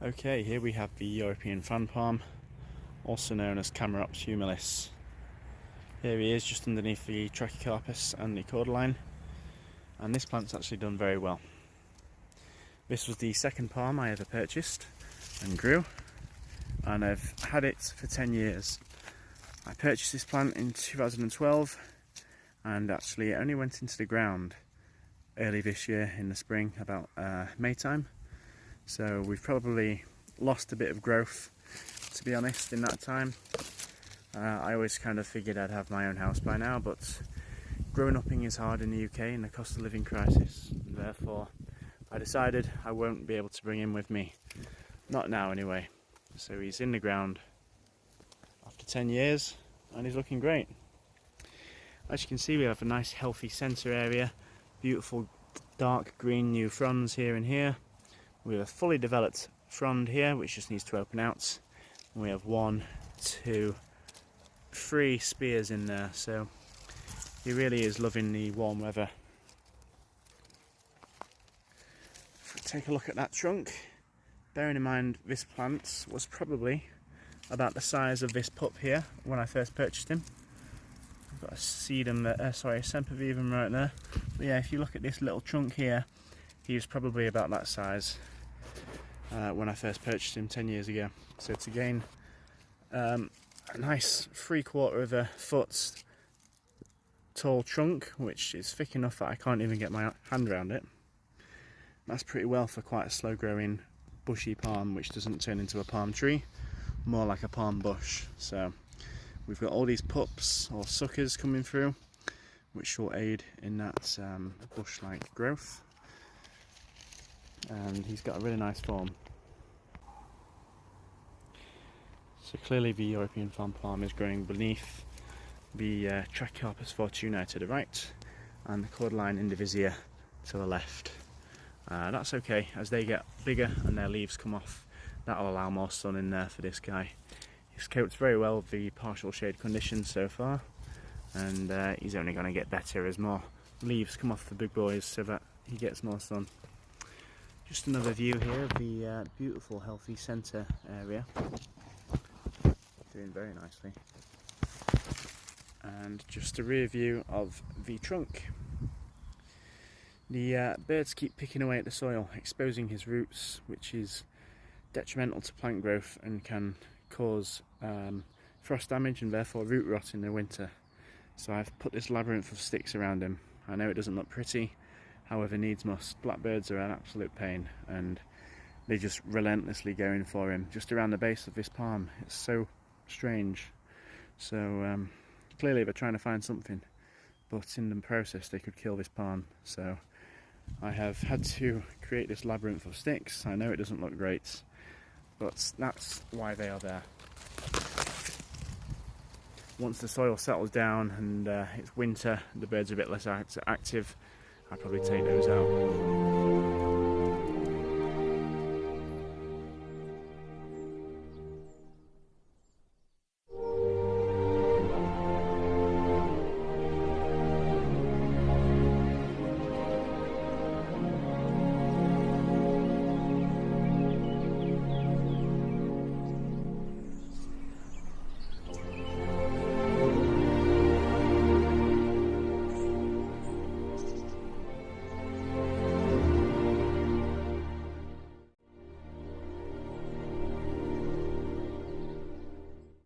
Okay, here we have the European fan palm, also known as Chamaerops Humilis. Here he is just underneath the Trachycarpus and the cordyline, and this plant's actually done very well. This was the second palm I ever purchased and grew, and I've had it for 10 years. I purchased this plant in 2012 and actually it only went into the ground early this year in the spring, about May time. So we've probably lost a bit of growth, to be honest, in that time. I always kind of figured I'd have my own house by now, but growing up is hard in the UK in the cost of living crisis, and therefore I decided I won't be able to bring him with me. Not now anyway. So he's in the ground after 10 years and he's looking great. As you can see, we have a nice healthy centre area, beautiful dark green new fronds here and here. We have a fully developed frond here which just needs to open out. And we have 1, 2, 3 spears in there, so he really is loving the warm weather. If we take a look at that trunk, bearing in mind this plant was probably about the size of this pup here when I first purchased him. I've got a sedum, a sempervivum right there. But yeah, if you look at this little trunk here, he was probably about that size when I first purchased him 10 years ago. So to gain a nice 3/4 of a foot tall trunk, which is thick enough that I can't even get my hand around it, that's pretty well for quite a slow growing bushy palm, which doesn't turn into a palm tree, more like a palm bush. So we've got all these pups or suckers coming through, which will aid in that bush-like growth. And he's got a really nice form. So clearly the European fan palm is growing beneath the Trachycarpus fortunae to the right and the cordyline indivisia to the left. That's okay, as they get bigger and their leaves come off, that'll allow more sun in there for this guy. He's coped very well with the partial shade conditions so far, and he's only going to get better as more leaves come off the big boys so that he gets more sun. Just another view here of the beautiful healthy centre area, doing very nicely, and just a rear view of the trunk. The birds keep picking away at the soil, exposing his roots, which is detrimental to plant growth and can cause frost damage and therefore root rot in the winter. So I've put this labyrinth of sticks around him. I know it doesn't look pretty, however needs must. Blackbirds are an absolute pain and they just relentlessly go in for him just around the base of this palm. It's so strange. So clearly they're trying to find something, but in the process they could kill this palm. So I have had to create this labyrinth of sticks. I know it doesn't look great, but that's why they are there. Once the soil settles down and it's winter, the birds are a bit less active, I'll probably take those out.